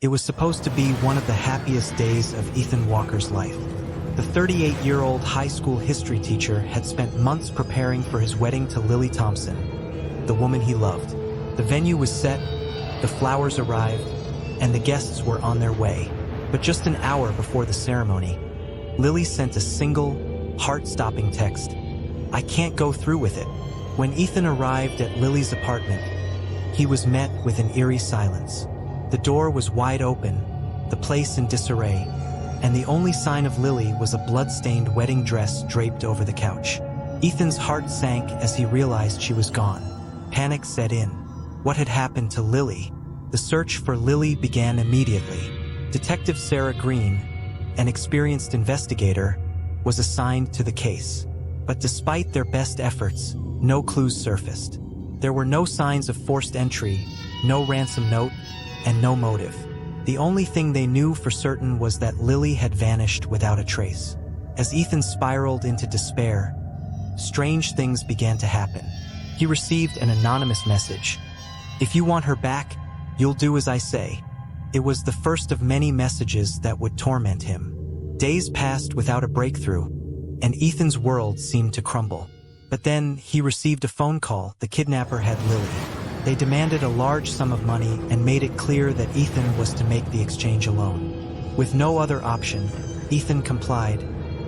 It was supposed to be one of the happiest days of Ethan Walker's life. The 38-year-old high school history teacher had spent months preparing for his wedding to Lily Thompson, the woman he loved. The venue was set, the flowers arrived, and the guests were on their way. But just an hour before the ceremony, Lily sent a single, heart-stopping text. "I can't go through with it." When Ethan arrived at Lily's apartment, he was met with an eerie silence. The door was wide open, the place in disarray, and the only sign of Lily was a blood-stained wedding dress draped over the couch. Ethan's heart sank as he realized she was gone. Panic set in. What had happened to Lily? The search for Lily began immediately. Detective Sarah Green, an experienced investigator, was assigned to the case. But despite their best efforts, no clues surfaced. There were no signs of forced entry, no ransom note, and no motive. The only thing they knew for certain was that Lily had vanished without a trace. As Ethan spiraled into despair, strange things began to happen. He received an anonymous message. "If you want her back, you'll do as I say." It was the first of many messages that would torment him. Days passed without a breakthrough, and Ethan's world seemed to crumble. But then he received a phone call. The kidnapper had Lily. They demanded a large sum of money and made it clear that Ethan was to make the exchange alone. With no other option, Ethan complied,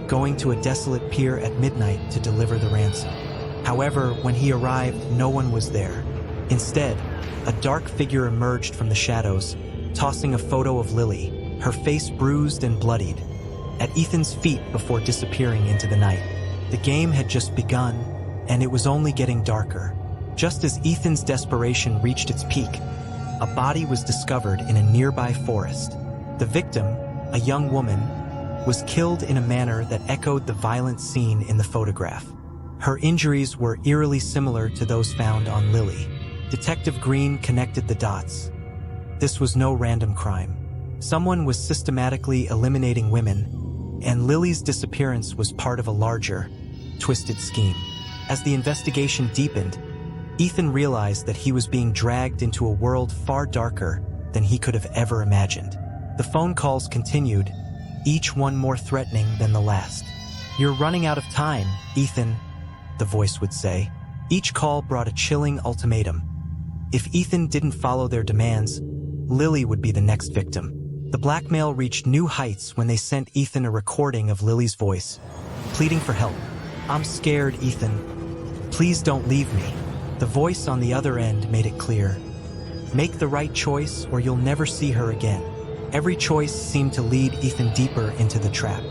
going to a desolate pier at midnight to deliver the ransom. However, when he arrived, no one was there. Instead, a dark figure emerged from the shadows, tossing a photo of Lily, her face bruised and bloodied, at Ethan's feet before disappearing into the night. The game had just begun, and it was only getting darker. Just as Ethan's desperation reached its peak, a body was discovered in a nearby forest. The victim, a young woman, was killed in a manner that echoed the violent scene in the photograph. Her injuries were eerily similar to those found on Lily. Detective Green connected the dots. This was no random crime. Someone was systematically eliminating women, and Lily's disappearance was part of a larger, twisted scheme. As the investigation deepened, Ethan realized that he was being dragged into a world far darker than he could have ever imagined. The phone calls continued, each one more threatening than the last. "You're running out of time, Ethan," the voice would say. Each call brought a chilling ultimatum. If Ethan didn't follow their demands, Lily would be the next victim. The blackmail reached new heights when they sent Ethan a recording of Lily's voice, pleading for help. "I'm scared, Ethan. Please don't leave me." The voice on the other end made it clear. "Make the right choice or you'll never see her again." Every choice seemed to lead Ethan deeper into the trap.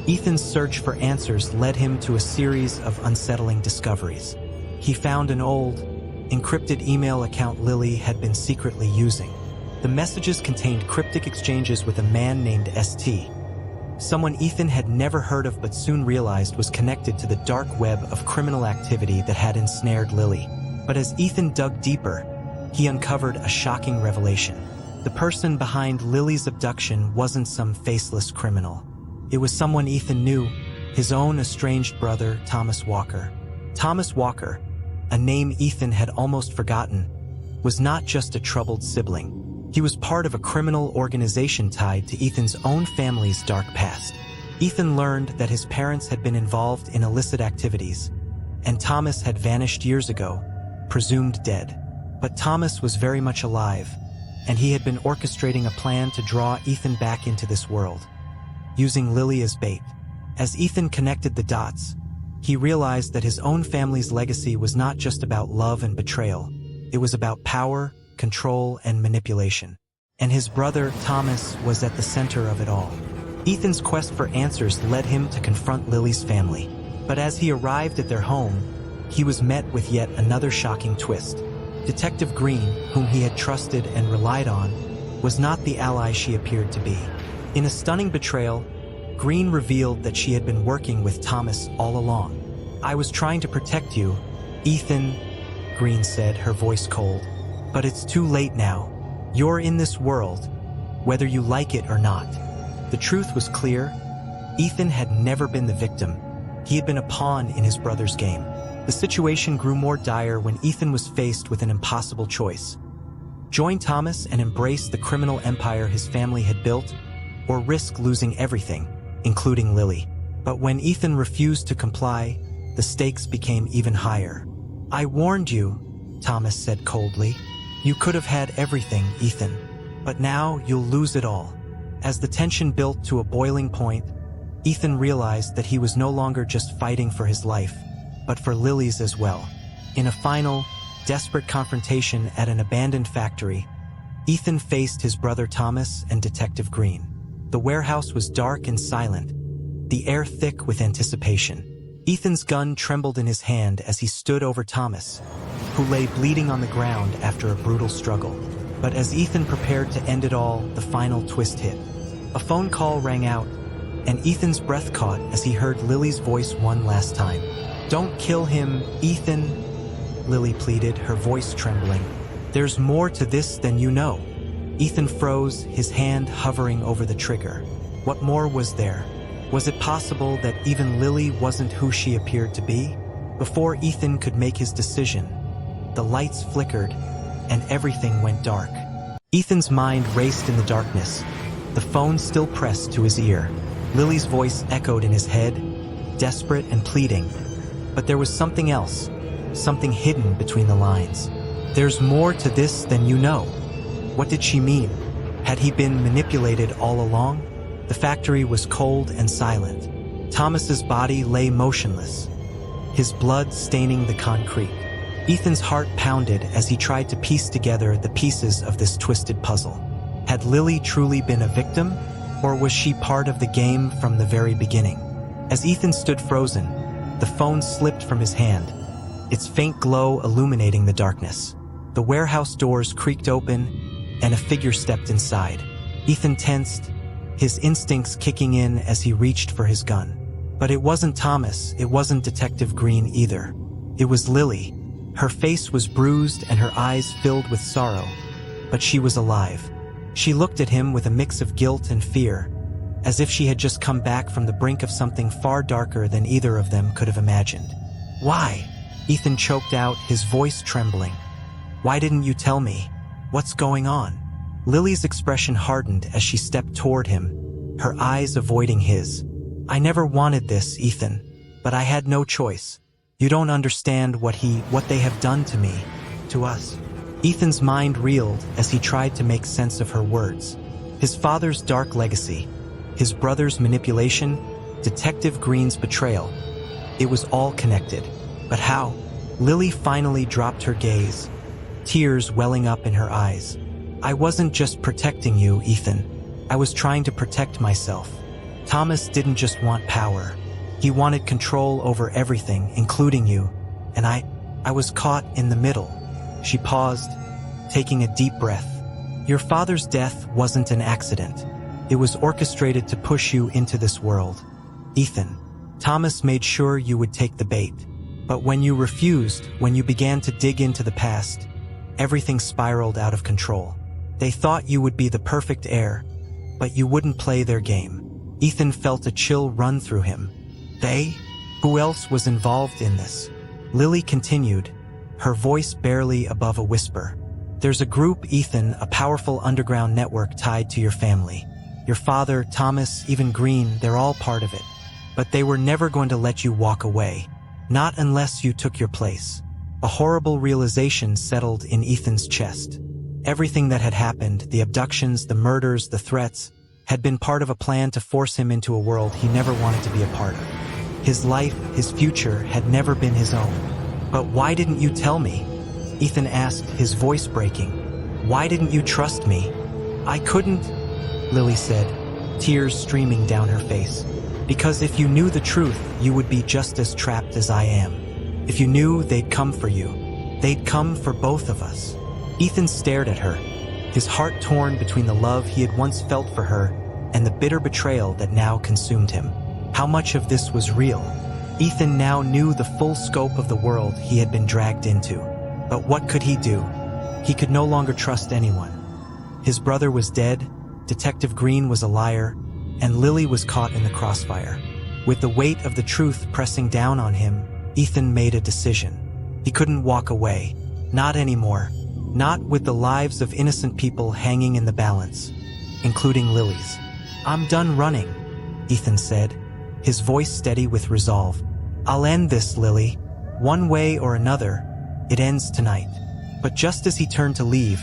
Ethan's search for answers led him to a series of unsettling discoveries. He found an old, encrypted email account Lily had been secretly using. The messages contained cryptic exchanges with a man named ST, someone Ethan had never heard of but soon realized was connected to the dark web of criminal activity that had ensnared Lily. But as Ethan dug deeper, he uncovered a shocking revelation. The person behind Lily's abduction wasn't some faceless criminal. It was someone Ethan knew, his own estranged brother, Thomas Walker. Thomas Walker, a name Ethan had almost forgotten, was not just a troubled sibling. He was part of a criminal organization tied to Ethan's own family's dark past. Ethan learned that his parents had been involved in illicit activities, and Thomas had vanished years ago, presumed dead. But Thomas was very much alive, and he had been orchestrating a plan to draw Ethan back into this world, using Lily as bait. As Ethan connected the dots, he realized that his own family's legacy was not just about love and betrayal. It was about power, control, and manipulation. And his brother, Thomas, was at the center of it all. Ethan's quest for answers led him to confront Lily's family. But as he arrived at their home, he was met with yet another shocking twist. Detective Green, whom he had trusted and relied on, was not the ally she appeared to be. In a stunning betrayal, Green revealed that she had been working with Thomas all along. "I was trying to protect you, Ethan," Green said, her voice cold. "But it's too late now. You're in this world, whether you like it or not." The truth was clear. Ethan had never been the victim. He had been a pawn in his brother's game. The situation grew more dire when Ethan was faced with an impossible choice. Join Thomas and embrace the criminal empire his family had built, or risk losing everything, including Lily. But when Ethan refused to comply, the stakes became even higher. "I warned you," Thomas said coldly. "You could have had everything, Ethan. But now you'll lose it all." As the tension built to a boiling point, Ethan realized that he was no longer just fighting for his life, but for Lily's as well. In a final, desperate confrontation at an abandoned factory, Ethan faced his brother Thomas and Detective Green. The warehouse was dark and silent, the air thick with anticipation. Ethan's gun trembled in his hand as he stood over Thomas, who lay bleeding on the ground after a brutal struggle. But as Ethan prepared to end it all, the final twist hit. A phone call rang out, and Ethan's breath caught as he heard Lily's voice one last time. "Don't kill him, Ethan," Lily pleaded, her voice trembling. "There's more to this than you know." Ethan froze, his hand hovering over the trigger. What more was there? Was it possible that even Lily wasn't who she appeared to be? Before Ethan could make his decision, the lights flickered and everything went dark. Ethan's mind raced in the darkness, the phone still pressed to his ear. Lily's voice echoed in his head, desperate and pleading. But there was something else, something hidden between the lines. "There's more to this than you know." What did she mean? Had he been manipulated all along? The factory was cold and silent. Thomas's body lay motionless, his blood staining the concrete. Ethan's heart pounded as he tried to piece together the pieces of this twisted puzzle. Had Lily truly been a victim, or was she part of the game from the very beginning? As Ethan stood frozen, the phone slipped from his hand, its faint glow illuminating the darkness. The warehouse doors creaked open, and a figure stepped inside. Ethan tensed, his instincts kicking in as he reached for his gun. But it wasn't Thomas, it wasn't Detective Green either. It was Lily. Her face was bruised and her eyes filled with sorrow, but she was alive. She looked at him with a mix of guilt and fear, as if she had just come back from the brink of something far darker than either of them could have imagined. "Why?" Ethan choked out, his voice trembling. "Why didn't you tell me? What's going on?" Lily's expression hardened as she stepped toward him, her eyes avoiding his. "I never wanted this, Ethan, but I had no choice. You don't understand what they have done to me, to us." Ethan's mind reeled as he tried to make sense of her words. His father's dark legacy, his brother's manipulation, Detective Green's betrayal. It was all connected. But how? Lily finally dropped her gaze, tears welling up in her eyes. "I wasn't just protecting you, Ethan. I was trying to protect myself." Thomas didn't just want power. He wanted control over everything, including you. And I was caught in the middle. She paused, taking a deep breath. "Your father's death wasn't an accident. It was orchestrated to push you into this world. Ethan, Thomas made sure you would take the bait. But when you refused, when you began to dig into the past, everything spiraled out of control. They thought you would be the perfect heir, but you wouldn't play their game." Ethan felt a chill run through him. "They? Who else was involved in this?" Lily continued, her voice barely above a whisper. "There's a group, Ethan, a powerful underground network tied to your family. Your father, Thomas, even Green, they're all part of it. But they were never going to let you walk away. Not unless you took your place." A horrible realization settled in Ethan's chest. Everything that had happened, the abductions, the murders, the threats, had been part of a plan to force him into a world he never wanted to be a part of. His life, his future, had never been his own. "But why didn't you tell me?" Ethan asked, his voice breaking. "Why didn't you trust me?" "I couldn't," Lily said, tears streaming down her face. "Because if you knew the truth, you would be just as trapped as I am. If you knew, they'd come for you. They'd come for both of us." Ethan stared at her, his heart torn between the love he had once felt for her and the bitter betrayal that now consumed him. How much of this was real? Ethan now knew the full scope of the world he had been dragged into. But what could he do? He could no longer trust anyone. His brother was dead, Detective Green was a liar, and Lily was caught in the crossfire. With the weight of the truth pressing down on him, Ethan made a decision. He couldn't walk away. Not anymore. not with the lives of innocent people hanging in the balance, including Lily's. "I'm done running," Ethan said, his voice steady with resolve. "I'll end this, Lily. One way or another, it ends tonight." But just as he turned to leave,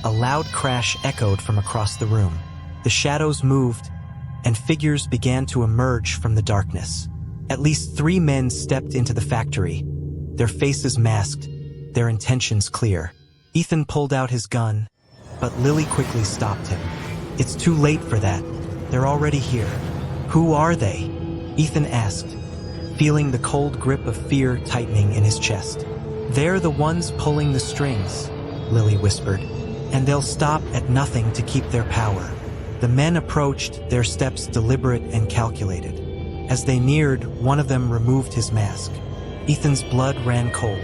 a loud crash echoed from across the room. The shadows moved, and figures began to emerge from the darkness. At least 3 men stepped into the factory, their faces masked, their intentions clear. Ethan pulled out his gun, but Lily quickly stopped him. "It's too late for that. They're already here." "Who are they?" Ethan asked, feeling the cold grip of fear tightening in his chest. "They're the ones pulling the strings," Lily whispered, "and they'll stop at nothing to keep their power." The men approached, their steps deliberate and calculated. As they neared, one of them removed his mask. Ethan's blood ran cold.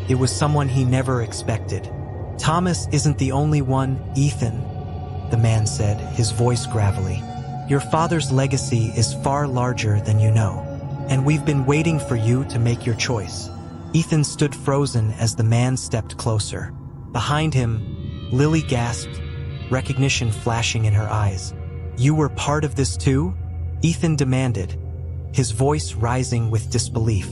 It was someone he never expected. "Thomas isn't the only one, Ethan," the man said, his voice gravelly. "Your father's legacy is far larger than you know, and we've been waiting for you to make your choice." Ethan stood frozen as the man stepped closer. Behind him, Lily gasped, recognition flashing in her eyes. "You were part of this too?" Ethan demanded, his voice rising with disbelief.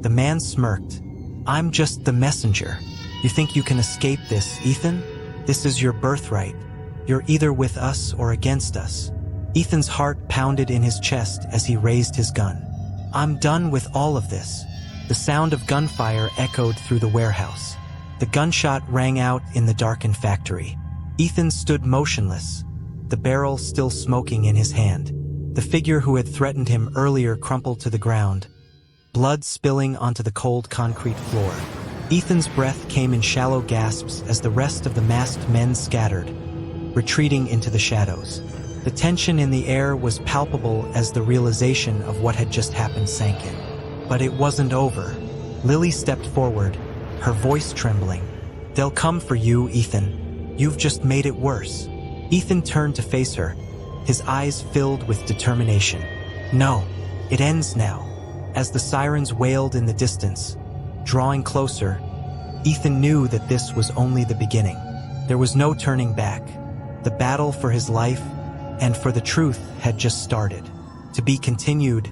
The man smirked. "I'm just the messenger. You think you can escape this, Ethan? This is your birthright. You're either with us or against us." Ethan's heart pounded in his chest as he raised his gun. "I'm done with all of this." The sound of gunfire echoed through the warehouse. The gunshot rang out in the darkened factory. Ethan stood motionless, the barrel still smoking in his hand. The figure who had threatened him earlier crumpled to the ground, blood spilling onto the cold concrete floor. Ethan's breath came in shallow gasps as the rest of the masked men scattered, retreating into the shadows. The tension in the air was palpable as the realization of what had just happened sank in. But it wasn't over. Lily stepped forward, her voice trembling. "They'll come for you, Ethan. You've just made it worse." Ethan turned to face her, his eyes filled with determination. "No, it ends now." As the sirens wailed in the distance, drawing closer, Ethan knew that this was only the beginning. There was no turning back. The battle for his life and for the truth had just started, to be continued